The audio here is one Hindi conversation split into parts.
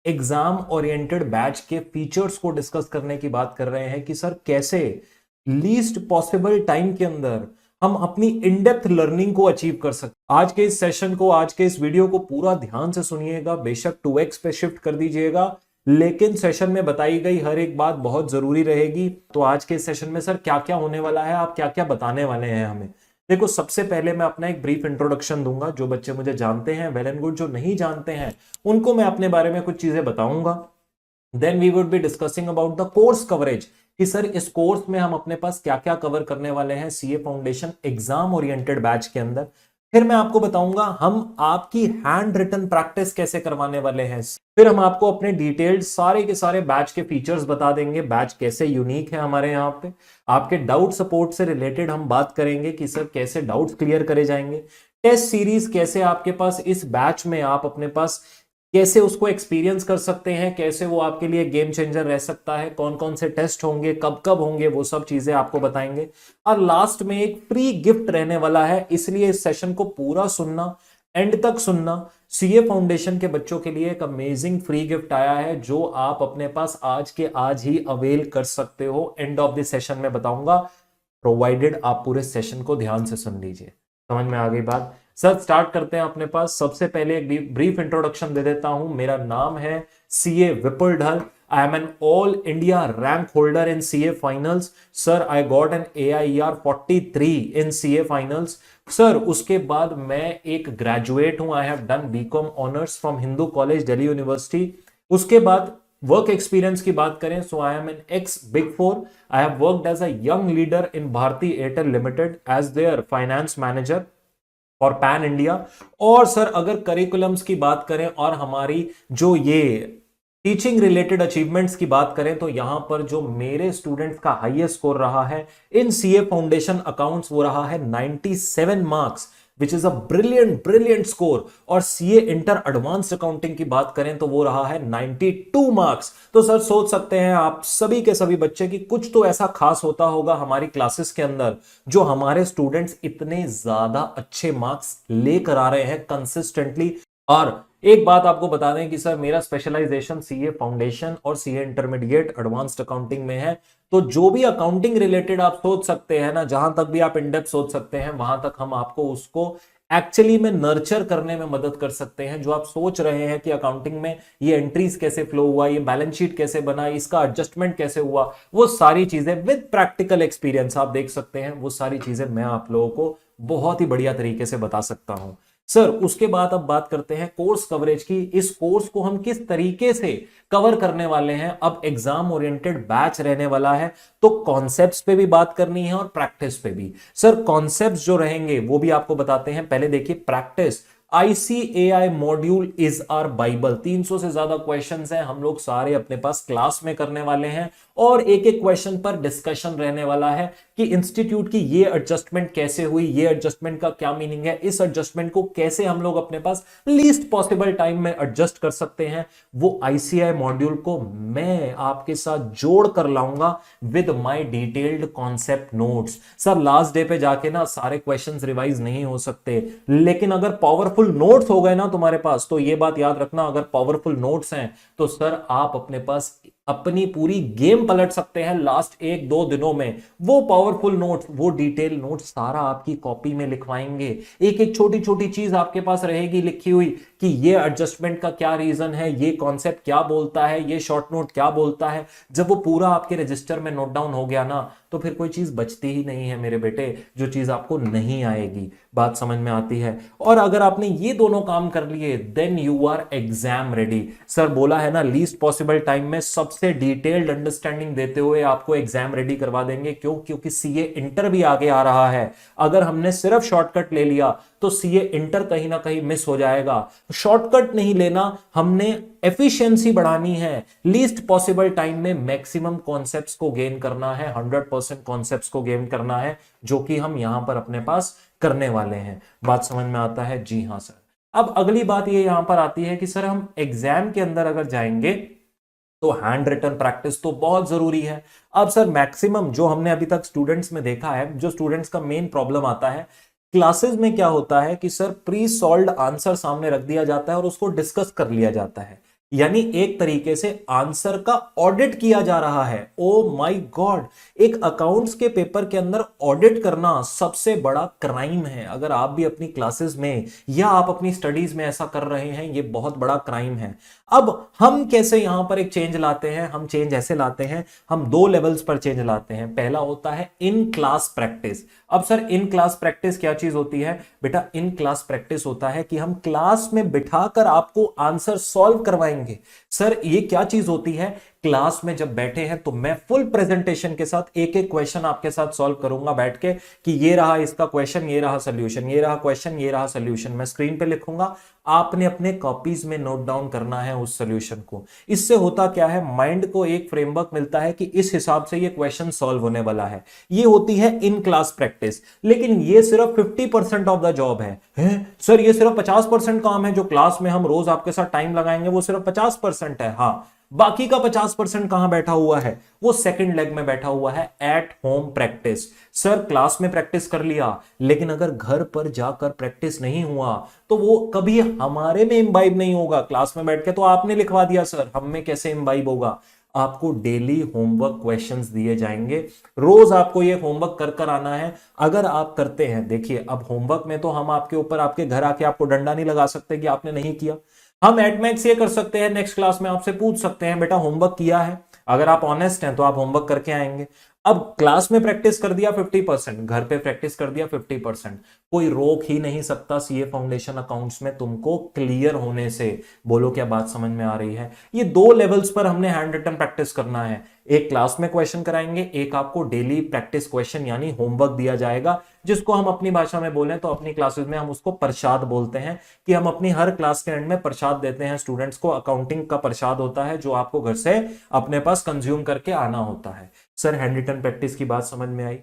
एग्जाम ओरिएंटेड बैच के फीचर्स को डिस्कस करने की बात कर रहे हैं कि सर कैसे लीस्ट पॉसिबल टाइम के अंदर हम अपनी इन डेप्थ लर्निंग को अचीव कर सकते। आज के इस सेशन को, आज के इस वीडियो को पूरा ध्यान से सुनिएगा। बेशक 2x पे शिफ्ट कर दीजिएगा, लेकिन सेशन में बताई गई हर एक बात बहुत जरूरी रहेगी। तो आज के इस सेशन में सर क्या क्या होने वाला है, आप क्या क्या बताने वाले हैं हमें। देखो, सबसे पहले मैं अपना एक ब्रीफ इंट्रोडक्शन दूंगा। जो बच्चे मुझे जानते हैं वेल एंड गुड, जो नहीं जानते हैं उनको मैं अपने बारे में कुछ चीजें बताऊंगा। Then we would be discussing about the course coverage, कि सर इस कोर्स में हम अपने पास क्या क्या कवर करने वाले हैं CA foundation exam oriented batch के अंदर। फिर मैं आपको बताऊंगा हम आपकी हैंड रिटन प्रैक्टिस कैसे करवाने वाले हैं। फिर हम आपको अपने डिटेल्ड सारे के सारे बैच के फीचर्स बता देंगे, बैच कैसे यूनिक है हमारे यहाँ पे। आपके डाउट सपोर्ट से रिलेटेड हम बात करेंगे कि सर कैसे डाउट्स क्लियर करे जाएंगे। टेस्ट सीरीज कैसे आपके पास इस बैच में आप अपने पास कैसे उसको एक्सपीरियंस कर सकते हैं, कैसे वो आपके लिए गेम चेंजर रह सकता है, कौन कौन से टेस्ट होंगे, कब कब होंगे, वो सब चीजें आपको बताएंगे। और लास्ट में एक फ्री गिफ्ट रहने वाला है, इसलिए इस सेशन को पूरा सुनना, एंड तक सुनना। सीए फाउंडेशन के बच्चों के लिए एक अमेजिंग फ्री गिफ्ट आया है जो आप अपने पास आज के आज ही अवेल कर सकते हो। एंड ऑफ दिस सेशन में बताऊंगा, प्रोवाइडेड आप पूरे सेशन को ध्यान से सुन लीजिए। समझ में आ गई बात। सर स्टार्ट करते हैं अपने पास। सबसे पहले एक ब्रीफ इंट्रोडक्शन दे देता हूं। मेरा नाम है CA Vipul Dhal. I am an all India rank holder in CA finals. Sir I got an AIER 43 in CA finals. Sir उसके बाद मैं एक ग्रेजुएट हूं। I have done BCom honours from Hindu college Delhi university. उसके बाद वर्क एक्सपीरियंस की बात करें, so I am an ex big four. I have worked as a young leader in Bharti Airtel limited as their finance manager और पैन इंडिया। और सर अगर करिकुलम्स की बात करें और हमारी जो ये टीचिंग रिलेटेड अचीवमेंट्स की बात करें, तो यहां पर जो मेरे स्टूडेंट्स का हाईएस्ट स्कोर रहा है इन सीए फाउंडेशन अकाउंट्स, वो रहा है 97 marks, which is a brilliant brilliant score. और सीए इंटर एडवांस्ड अकाउंटिंग की बात करें तो वो रहा है 92 मार्क्स। तो सर सोच सकते हैं आप सभी के सभी बच्चे की कुछ तो ऐसा खास होता होगा हमारी क्लासेस के अंदर, जो हमारे स्टूडेंट्स इतने ज्यादा अच्छे मार्क्स लेकर आ रहे हैं कंसिस्टेंटली। और एक बात आपको बता दें कि सर मेरा स्पेशलाइजेशन सीए फाउंडेशन और सीए इंटरमीडिएट एडवांस्ड अकाउंटिंग में है। तो जो भी अकाउंटिंग रिलेटेड आप सोच सकते हैं ना, जहां तक भी आप इन डेप्थ सोच सकते हैं, वहां तक हम आपको उसको एक्चुअली में नर्चर करने में मदद कर सकते हैं। जो आप सोच रहे हैं कि अकाउंटिंग में ये एंट्रीज कैसे फ्लो हुआ, ये बैलेंस शीट कैसे बना, इसका एडजस्टमेंट कैसे हुआ, वो सारी चीजें विद प्रैक्टिकल एक्सपीरियंस आप देख सकते हैं। वो सारी चीजें मैं आप लोगों को बहुत ही बढ़िया तरीके से बता सकता हूं। सर उसके बाद अब बात करते हैं कोर्स कवरेज की। इस कोर्स को हम किस तरीके से कवर करने वाले हैं। अब एग्जाम ओरिएंटेड बैच रहने वाला है, तो कॉन्सेप्ट्स पे भी बात करनी है और प्रैक्टिस पे भी। सर कॉन्सेप्ट्स जो रहेंगे वो भी आपको बताते हैं। पहले देखिए practice. ICAI module is our Bible. 300 से ज्यादा क्वेश्चंस हैं, हम लोग सारे अपने पास क्लास में करने वाले हैं। और एक एक क्वेश्चन पर डिस्कशन रहने वाला है कि इंस्टीट्यूट की ये एडजस्टमेंट कैसे हुई, ये एडजस्टमेंट का क्या मीनिंग है, इस एडजस्टमेंट को कैसे हम लोग अपने पास लीस्ट पॉसिबल टाइम में एडजस्ट कर सकते हैं। वो ICAI मॉड्यूल को मैं आपके साथ जोड़ कर लाऊंगा with my detailed concept notes. Sir last day पे जाके ना सारे क्वेश्चंस रिवाइज नहीं हो सकते, लेकिन अगर पावरफुल नोट्स हो गए ना तुम्हारे पास, तो ये बात याद रखना, अगर पावरफुल नोट्स हैं तो सर आप अपने पास अपनी पूरी गेम पलट सकते हैं लास्ट 1-2 दिनों में। वो पावरफुल नोट्स, वो डिटेल नोट्स सारा आपकी कॉपी में लिखवाएंगे। एक एक छोटी छोटी चीज आपके पास रहेगी लिखी हुई कि ये एडजस्टमेंट का क्या रीजन है, ये कॉन्सेप्ट क्या बोलता है, ये शॉर्ट नोट क्या बोलता है। जब वो पूरा आपके रजिस्टर में नोट डाउन हो गया ना, तो फिर कोई चीज बचती ही नहीं है मेरे बेटे, जो चीज आपको नहीं आएगी। बात समझ में आती है। और अगर आपने ये दोनों काम कर लिए, then you are exam ready. Sir बोला है ना, लीस्ट पॉसिबल टाइम में सबसे डिटेल्ड अंडरस्टैंडिंग देते हुए आपको एग्जाम रेडी करवा देंगे। क्यों? क्योंकि सीए इंटर भी आगे आ रहा है। अगर हमने सिर्फ शॉर्टकट ले लिया तो सीए इंटर कहीं ना कहीं मिस हो जाएगा। शॉर्टकट नहीं लेना, हमने एफिशिएंसी बढ़ानी है। लीस्ट पॉसिबल टाइम में मैक्सिमम कॉन्सेप्ट्स को गेन करना है, 100% कॉन्सेप्ट्स को गेन करना है, जो कि हम यहां पर अपने पास करने वाले हैं। बात समझ में आता है? जी हां सर। अब अगली बात ये यहां पर आती है कि सर हम एग्जाम के अंदर अगर जाएंगे तो हैंड रिटन प्रैक्टिस तो बहुत जरूरी है। अब सर मैक्सिमम जो हमने अभी तक स्टूडेंट्स में देखा है, जो स्टूडेंट्स का मेन प्रॉब्लम आता है क्लासेस में, क्या होता है कि सर प्री सॉल्व्ड आंसर सामने रख दिया जाता है और उसको डिस्कस कर लिया जाता है। यानी एक तरीके से आंसर का ऑडिट किया जा रहा है। ओ माय गॉड, एक अकाउंट्स के पेपर के अंदर ऑडिट करना सबसे बड़ा क्राइम है। अगर आप भी अपनी क्लासेस में या आप अपनी स्टडीज में ऐसा कर रहे हैं, ये बहुत बड़ा क्राइम है। अब हम कैसे यहां पर एक चेंज लाते हैं? हम चेंज ऐसे लाते हैं, हम दो लेवल्स पर चेंज लाते हैं। पहला होता है इन क्लास प्रैक्टिस। अब सर इन क्लास प्रैक्टिस क्या चीज होती है? बेटा इन क्लास प्रैक्टिस होता है कि हम क्लास में बिठाकर आपको आंसर सॉल्व करवाएंगे। सर ये क्या चीज होती है? क्लास में जब बैठे हैं तो मैं फुल प्रेजेंटेशन के साथ एक एक क्वेश्चन आपके साथ सॉल्व करूंगा बैठ के, कि ये रहा इसका क्वेश्चन, ये रहा सोल्यूशन, ये रहा क्वेश्चन, ये रहा सोल्यूशन। मैं स्क्रीन पे लिखूंगा, आपने अपने कॉपीज में नोट डाउन करना है उस सोल्यूशन को। इससे होता क्या है, माइंड को एक फ्रेमवर्क मिलता है कि इस हिसाब से ये क्वेश्चन सॉल्व होने वाला है। ये होती है इन क्लास प्रैक्टिस। लेकिन ये सिर्फ 50% ऑफ द जॉब है। सर ये सिर्फ 50% काम है, जो क्लास में हम रोज आपके साथ टाइम लगाएंगे वो सिर्फ 50% है। हाँ, बाकी का 50% कहां बैठा हुआ है? वो सेकंड लेग में बैठा हुआ है, at home practice. Sir class में प्रैक्टिस कर लिया, लेकिन अगर घर पर जाकर प्रैक्टिस नहीं हुआ तो वो कभी हमारे में इम्बाइब नहीं होगा। क्लास में बैठ के तो आपने लिखवा दिया सर, हम में कैसे इम्बाइब होगा? आपको डेली होमवर्क क्वेश्चंस दिए जाएंगे, रोज आपको ये होमवर्क कर कर आना है। अगर आप करते हैं, देखिए अब होमवर्क में तो हम आपके ऊपर, आपके घर आके आपको डंडा नहीं लगा सकते कि आपने नहीं किया। हम एट मैक्स ये कर सकते हैं, नेक्स्ट क्लास में आपसे पूछ सकते हैं बेटा होमवर्क किया है? अगर आप ऑनेस्ट हैं तो आप होमवर्क करके आएंगे। अब क्लास में प्रैक्टिस कर दिया 50%, घर पे प्रैक्टिस कर दिया 50%, कोई रोक ही नहीं सकता सीए फाउंडेशन अकाउंट्स में तुमको क्लियर होने से। बोलो क्या बात समझ में आ रही है? ये दो लेवल्स पर हमने हैंड रिटन प्रैक्टिस करना है। एक क्लास में क्वेश्चन कराएंगे, एक आपको डेली प्रैक्टिस क्वेश्चन यानी होमवर्क दिया जाएगा, जिसको हम अपनी भाषा में बोलें तो अपनी क्लासेस में हम उसको प्रसाद बोलते हैं, कि हम अपनी हर क्लास के एंड में प्रसाद देते हैं स्टूडेंट्स को। अकाउंटिंग का प्रसाद होता है जो आपको घर से अपने पास कंज्यूम करके आना होता है। सर हैंड रिटन प्रैक्टिस की बात समझ में आई?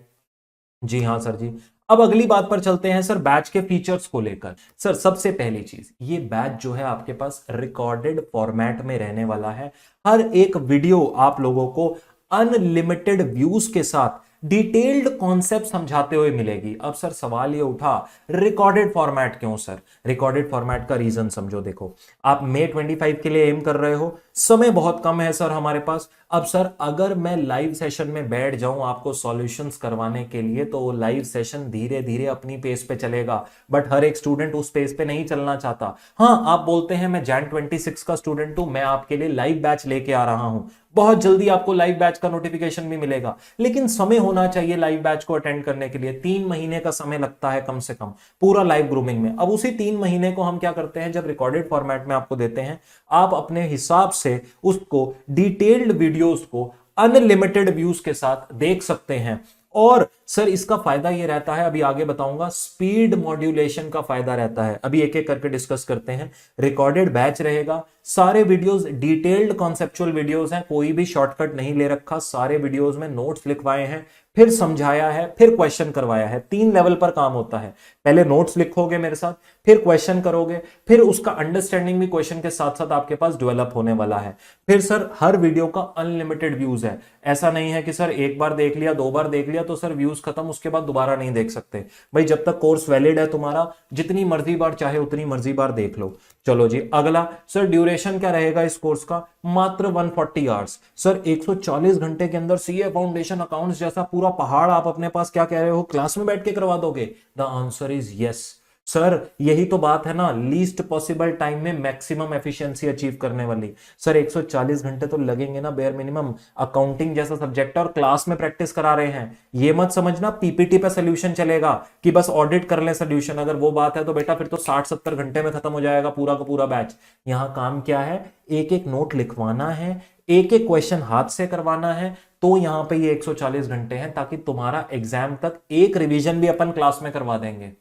जी हाँ सर जी। अब अगली बात पर चलते हैं सर, बैच के फीचर्स को लेकर। सर सबसे पहली चीज, ये बैच जो है आपके पास रिकॉर्डेड फॉर्मेट में रहने वाला है। हर एक वीडियो आप लोगों को अनलिमिटेड व्यूज के साथ डिटेल्ड कॉन्सेप्ट समझाते हुए मिलेगी। अब सर सवाल ये उठा, रिकॉर्डेड फॉर्मेट क्यों सर? रिकॉर्डेड फॉर्मेट का रीजन समझो। देखो आप मई 25 के लिए एम कर रहे हो, समय बहुत कम है सर हमारे पास। अब सर अगर मैं लाइव सेशन में बैठ जाऊं आपको सॉल्यूशंस करवाने के लिए, तो वो लाइव सेशन धीरे धीरे अपनी पेस पे चलेगा, बट हर एक स्टूडेंट उस पेस पे नहीं चलना चाहता। हाँ आप बोलते हैं मैं जैन 26 का स्टूडेंट हूं, मैं आपके लिए लाइव बैच लेके आ रहा हूं, बहुत जल्दी आपको लाइव बैच का नोटिफिकेशन भी मिलेगा। लेकिन समय होना चाहिए लाइव बैच को अटेंड करने के लिए। 3 महीने का समय लगता है कम से कम पूरा लाइव ग्रूमिंग में। अब उसी 3 महीने को हम क्या करते हैं, जब रिकॉर्डेड फॉर्मेट में आपको देते हैं, आप अपने हिसाब से उसको डिटेल्ड वीडियोस को अनलिमिटेड व्यूज के साथ देख सकते हैं। और सर इसका फायदा ये रहता है, अभी आगे बताऊंगा, स्पीड मॉड्यूलेशन का फायदा रहता है। अभी एक एक करके डिस्कस करते हैं। रिकॉर्डेड बैच रहेगा, सारे वीडियोस डिटेल्ड कॉन्सेप्चुअल वीडियोस हैं, कोई भी शॉर्टकट नहीं ले रखा, सारे वीडियोस में नोट्स लिखवाए हैं, फिर समझाया है, फिर क्वेश्चन करवाया है। 3 लेवल पर काम होता है। पहले नोट्स लिखोगे मेरे साथ, फिर क्वेश्चन करोगे, फिर उसका अंडरस्टैंडिंग भी क्वेश्चन के साथ साथ आपके पास डेवलप होने वाला है। फिर सर हर वीडियो का अनलिमिटेड व्यूज है। ऐसा नहीं है कि सर एक बार देख लिया, 2 बार देख लिया तो सर व्यूज खत्म, उसके बाद दोबारा नहीं देख सकते। भाई जब तक कोर्स वैलिड है तुम्हारा, जितनी मर्जी बार चाहे उतनी मर्जी बार देख लो। चलो जी अगला, सर ड्यूरेशन क्या रहेगा इस कोर्स का? मात्र 140 आवर्स। सर 140 घंटे के अंदर सीए फाउंडेशन अकाउंट्स जैसा पूरा पहाड़ आप अपने पास क्या कह रहे हो, क्लास में बैठ के करवा दोगे? The answer is yes. Sir यही तो बात है ना, लीस्ट पॉसिबल टाइम में मैक्सिमम एफिशिएंसी अचीव करने वाली। सर 140 घंटे तो लगेंगे ना बेयर मिनिमम। अकाउंटिंग जैसा सब्जेक्ट और क्लास में प्रैक्टिस करा रहे हैं, ये मत समझना पीपीटी पे सोल्यूशन चलेगा कि बस ऑडिट कर ले सोल्यूशन। अगर वो बात है तो बेटा फिर तो 60-70 घंटे में खत्म हो जाएगा पूरा का पूरा बैच। यहां काम क्या है, एक एक नोट लिखवाना है, एक एक क्वेश्चन हाथ से करवाना है। तो यहां पे ये 140 घंटे हैं, ताकि तुम्हारा एग्जाम तक एक रिवीजन भी अपन क्लास में करवा देंगे।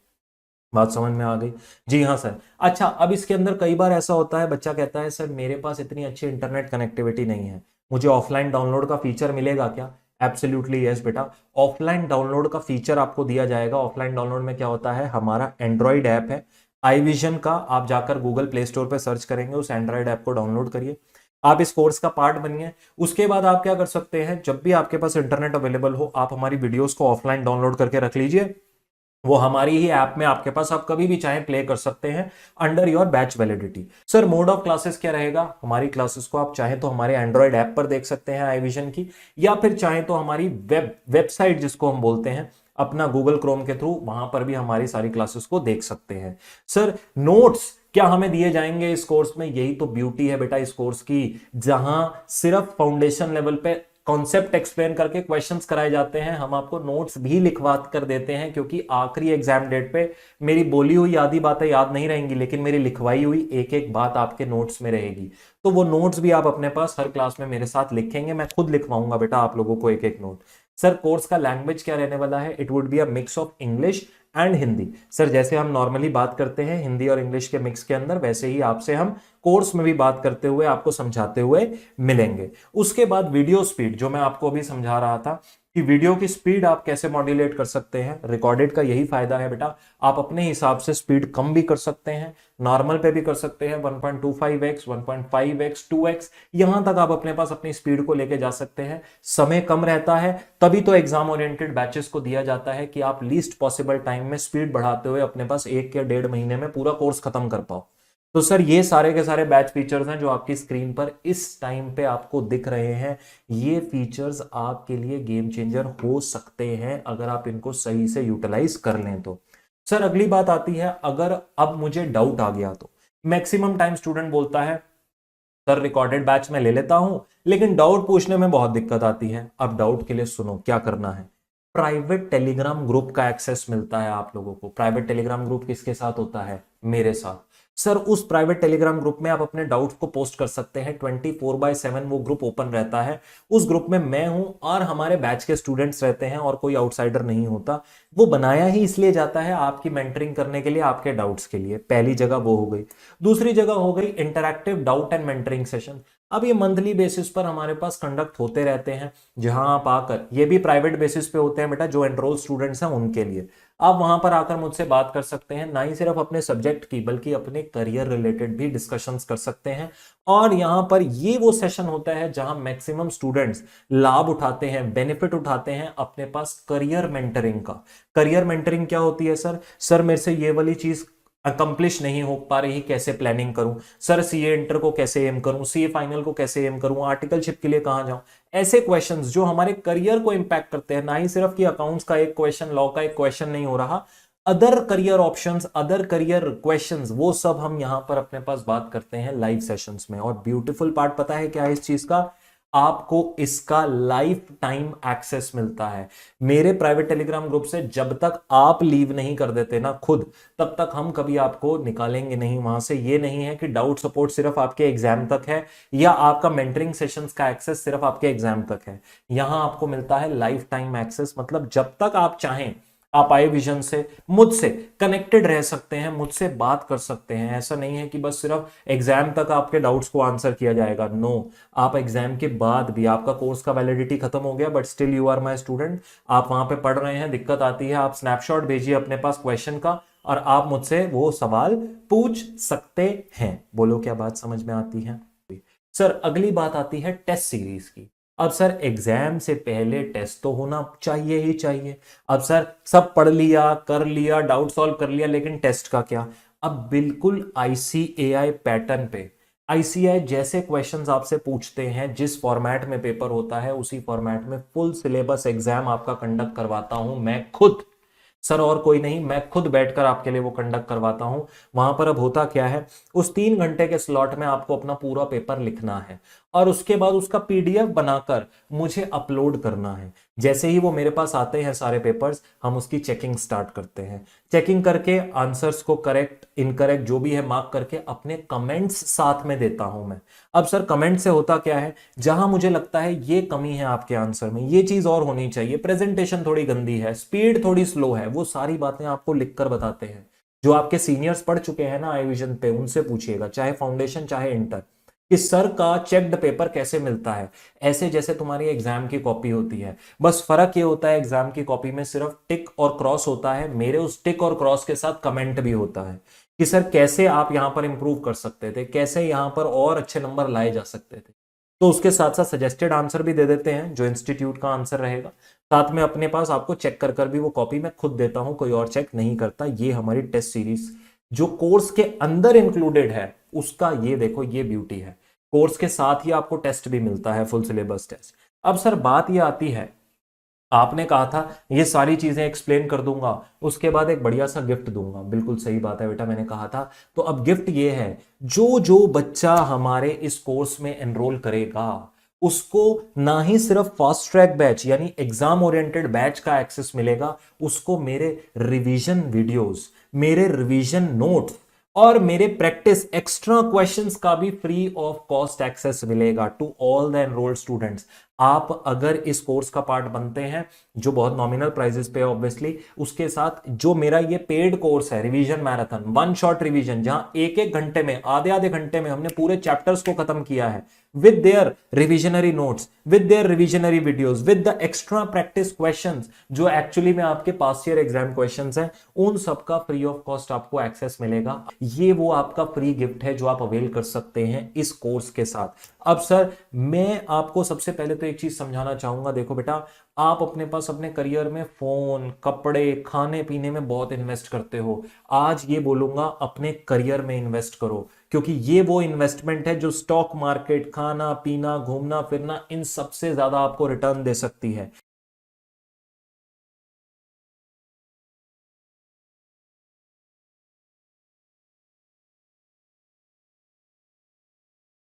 बात समझ में आ गई? जी हाँ सर। अच्छा अब इसके अंदर कई बार ऐसा होता है, बच्चा कहता है सर मेरे पास इतनी अच्छी इंटरनेट कनेक्टिविटी नहीं है, मुझे ऑफलाइन डाउनलोड का फीचर मिलेगा क्या? एब्सोल्युटली यस बेटा, ऑफलाइन डाउनलोड का फीचर आपको दिया जाएगा। ऑफलाइन डाउनलोड में क्या होता है, हमारा एंड्रॉइड ऐप है iVision का, आप जाकर गूगल प्ले स्टोर पर सर्च करेंगे, उस एंड्रॉइड ऐप को डाउनलोड करिए, आप इस कोर्स का पार्ट बनिए। उसके बाद आप क्या कर सकते हैं, जब भी आपके पास इंटरनेट अवेलेबल हो, आप हमारी वीडियोस को ऑफलाइन डाउनलोड करके रख लीजिए, वो हमारी ही ऐप में आपके पास आप कभी भी चाहे प्ले कर सकते हैं under your batch validity. Sir mode of classes क्या रहेगा? हमारी क्लासेस को आप चाहे तो हमारे एंड्रॉइड ऐप पर देख सकते हैं आईविजन की, या फिर चाहे तो हमारी वेबसाइट जिसको हम बोलते हैं अपना गूगल क्रोम के थ्रू, वहां पर भी हमारी सारी क्लासेस को देख सकते हैं। सर नोट्स क्या हमें दिए जाएंगे इस कोर्स में? यही तो ब्यूटी है बेटा इस कोर्स की, जहां सिर्फ फाउंडेशन लेवल पे कॉन्सेप्ट एक्सप्लेन करके क्वेश्चंस कराए जाते हैं। हम आपको नोट्स भी लिखवा कर देते हैं, क्योंकि आखिरी एग्जाम डेट पे मेरी बोली हुई आधी बातें याद नहीं रहेंगी, लेकिन मेरी लिखवाई हुई एक एक बात आपके नोट्स में रहेगी। तो वो नोट्स भी आप अपने पास हर क्लास में मेरे साथ लिखेंगे, मैं खुद लिखवाऊंगा बेटा आप लोगों को एक एक नोट। सर कोर्स का लैंग्वेज क्या रहने वाला है? It would be a mix of English and Hindi. Sir जैसे हम नॉर्मली बात करते हैं हिंदी और इंग्लिश के मिक्स के अंदर, वैसे ही आपसे हम कोर्स में भी बात करते हुए आपको समझाते हुए मिलेंगे। उसके बाद वीडियो स्पीड, जो मैं आपको अभी समझा रहा था कि वीडियो की स्पीड आप कैसे मॉड्यूलेट कर सकते हैं। रिकॉर्डेड का यही फायदा है बेटा, आप अपने हिसाब से स्पीड कम भी कर सकते हैं, नॉर्मल पे भी कर सकते हैं, 1.25x 1.5x 2x, यहां तक आप अपने पास अपनी स्पीड को लेके जा सकते हैं। समय कम रहता है, तभी तो एग्जाम ओरिएंटेड बैचेस को दिया जाता है कि आप लीस्ट पॉसिबल टाइम में स्पीड बढ़ाते हुए अपने पास 1 या 1.5 महीने में पूरा कोर्स खत्म कर पाओ। तो सर ये सारे के सारे बैच फीचर्स हैं जो आपकी स्क्रीन पर इस टाइम पे आपको दिख रहे हैं। ये फीचर्स आपके लिए गेम चेंजर हो सकते हैं अगर आप इनको सही से यूटिलाइज कर लें तो। सर अगली बात आती है, अगर अब मुझे डाउट आ गया तो मैक्सिमम टाइम स्टूडेंट बोलता है सर रिकॉर्डेड बैच में ले लेता हूं, लेकिन डाउट पूछने में बहुत दिक्कत आती है। अब डाउट के लिए सुनो क्या करना है, प्राइवेट टेलीग्राम ग्रुप का एक्सेस मिलता है आप लोगों को। प्राइवेट टेलीग्राम ग्रुप किसके साथ होता है? मेरे साथ। सर उस प्राइवेट टेलीग्राम ग्रुप में आप अपने डाउट्स को पोस्ट कर सकते हैं, 24/7 वो ग्रुप ओपन रहता है। उस ग्रुप में मैं हूं और हमारे बैच के स्टूडेंट्स रहते हैं और कोई आउटसाइडर नहीं होता। वो बनाया ही इसलिए जाता है आपकी मेंटरिंग करने के लिए, आपके डाउट्स के लिए। पहली जगह वो हो गई। दूसरी जगह हो गई interactive doubt and mentoring session. अब ये मंथली बेसिस पर हमारे पास कंडक्ट होते रहते हैं, जहां आप आकर, ये भी प्राइवेट बेसिस पे होते हैं बेटा, जो एनरोल स्टूडेंट्स हैं उनके लिए। आप वहां पर आकर मुझसे बात कर सकते हैं, ना ही सिर्फ अपने सब्जेक्ट की बल्कि अपने करियर रिलेटेड भी डिस्कशंस कर सकते हैं। और यहां पर ये वो सेशन होता है जहां मैक्सिमम स्टूडेंट्स लाभ उठाते हैं, बेनिफिट उठाते हैं अपने पास करियर मेंटरिंग का। करियर मेंटरिंग क्या होती है सर? सर मेरे से ये वाली चीज अकम्प्लिश नहीं हो पा रही, कैसे प्लानिंग करूं? सर सीए इंटर को कैसे एम करूं? सीए फाइनल को कैसे एम करूं? आर्टिकलशिप के लिए कहां जाऊं? ऐसे क्वेश्चंस जो हमारे करियर को इंपैक्ट करते हैं, ना ही सिर्फ कि अकाउंट्स का एक क्वेश्चन, लॉ का एक क्वेश्चन नहीं हो रहा, other career options, other career questions, वो सब हम यहां पर अपने पास बात करते हैं लाइव सेशंस में। और ब्यूटीफुल पार्ट पता है क्या है इस चीज का? आपको इसका लाइफ टाइम एक्सेस मिलता है मेरे प्राइवेट टेलीग्राम ग्रुप से। जब तक आप लीव नहीं कर देते ना खुद, तब तक हम कभी आपको निकालेंगे नहीं वहां से। ये नहीं है कि डाउट सपोर्ट सिर्फ आपके एग्जाम तक है या आपका मेंटरिंग सेशंस का एक्सेस सिर्फ आपके एग्जाम तक है। यहां आपको मिलता है लाइफ टाइम एक्सेस, मतलब जब तक आप चाहें आप आई विजन से मुझसे कनेक्टेड रह सकते हैं, मुझसे बात कर सकते हैं। ऐसा नहीं है कि बस सिर्फ एग्जाम तक आपके डाउट्स को आंसर किया जाएगा, नो। आप एग्जाम के बाद भी, आपका कोर्स का वैलिडिटी खत्म हो गया but still you are my student, आप वहां पे पढ़ रहे हैं, दिक्कत आती है, आप स्नैपशॉट भेजिए अपने पास क्वेश्चन का और आप मुझसे वो सवाल पूछ सकते हैं। बोलो क्या बात समझ में आती है? सर अगली बात आती है टेस्ट सीरीज की। अब सर एग्जाम से पहले टेस्ट तो होना चाहिए ही चाहिए। अब सर सब पढ़ लिया, कर लिया, डाउट सॉल्व कर लिया, लेकिन टेस्ट का क्या? अब बिल्कुल आईसीएआई पैटर्न पे, आईसीएआई जैसे क्वेश्चंस आपसे पूछते हैं, जिस फॉर्मेट में पेपर होता है उसी फॉर्मेट में फुल सिलेबस एग्जाम आपका कंडक्ट करवाता हूं मैं खुद। सर और कोई नहीं, मैं खुद बैठकर आपके लिए वो कंडक्ट करवाता हूं। वहां पर अब होता क्या है, उस 3 घंटे के स्लॉट में आपको अपना पूरा पेपर लिखना है और उसके बाद उसका पीडीएफ बनाकर मुझे अपलोड करना है। जैसे ही वो मेरे पास आते हैं सारे पेपर्स, हम उसकी चेकिंग स्टार्ट करते हैं। चेकिंग करके आंसर्स को करेक्ट इनकरेक्ट जो भी है मार्क करके अपने कमेंट्स साथ में देता हूं मैं। अब सर कमेंट से होता क्या है, जहां मुझे लगता है ये कमी है आपके आंसर में, ये चीज और होनी चाहिए, प्रेजेंटेशन थोड़ी गंदी है, स्पीड थोड़ी स्लो है, वो सारी बातें आपको लिखकर बताते हैं। जो आपके सीनियर्स पढ़ चुके हैं ना आई विजन पे, उनसे पूछिएगा, चाहे फाउंडेशन चाहे इंटर, कि सर का चेक्ड पेपर कैसे मिलता है। ऐसे जैसे तुम्हारी एग्जाम की कॉपी होती है, बस फर्क ये होता है एग्जाम की कॉपी में सिर्फ टिक और क्रॉस होता है, मेरे उस टिक और क्रॉस के साथ कमेंट भी होता है कि सर कैसे आप यहां पर इंप्रूव कर सकते थे, कैसे यहां पर और अच्छे नंबर लाए जा सकते थे। तो उसके साथ साथ सजेस्टेड आंसर भी दे देते हैं जो इंस्टीट्यूट का आंसर रहेगा। साथ में अपने पास आपको चेक कर भी वो कॉपी मैं खुद देता हूं, कोई और चेक नहीं करता। ये हमारी टेस्ट सीरीज जो कोर्स के अंदर इंक्लूडेड है उसका ये देखो, ये ब्यूटी है। कोर्स के साथ ही आपको टेस्ट भी मिलता है, फुल सिलेबस टेस्ट। अब सर बात ये आती है, आपने कहा था ये सारी चीजें एक्सप्लेन कर दूंगा, उसके बाद एक बढ़िया सा गिफ्ट दूंगा। बिल्कुल सही बात है बेटा, मैंने कहा था। तो अब गिफ्ट ये है, जो जो बच्चा हमारे इस कोर्स में एनरोल करेगा उसको ना ही सिर्फ फास्ट ट्रैक बैच यानी एग्जाम ओरिएंटेड बैच का एक्सेस मिलेगा, उसको मेरे रिवीजन वीडियोस, मेरे रिवीजन नोट्स और मेरे प्रैक्टिस एक्स्ट्रा क्वेश्चंस का भी फ्री ऑफ कॉस्ट एक्सेस मिलेगा to all the enrolled students. आप अगर इस कोर्स का पार्ट बनते हैं, जो बहुत नॉमिनल प्राइजेस पे है ऑब्वियसली, उसके साथ जो मेरा ये पेड कोर्स है revision marathon, one shot revision, जहां एक एक घंटे में, आधे आधे घंटे में हमने पूरे चैप्टर्स को खत्म किया है with their revisionary notes, with their revisionary videos, with the extra practice questions जो एक्चुअली में आपके पास्ट ईयर एग्जाम क्वेश्चंस हैं, उन सबका फ्री ऑफ कॉस्ट आपको एक्सेस मिलेगा। ये वो आपका फ्री गिफ्ट है जो आप अवेल कर सकते हैं इस कोर्स के साथ। अब सर मैं आपको सबसे पहले तो एक चीज समझाना चाहूंगा, देखो बेटा, आप अपने पास अपने करियर में फोन, कपड़े, खाने पीने में बहुत इन्वेस्ट करते हो। आज ये बोलूंगा अपने करियर में इन्वेस्ट करो, क्योंकि ये वो इन्वेस्टमेंट है जो स्टॉक मार्केट, खाना पीना, घूमना फिरना, इन सबसे ज्यादा आपको रिटर्न दे सकती है।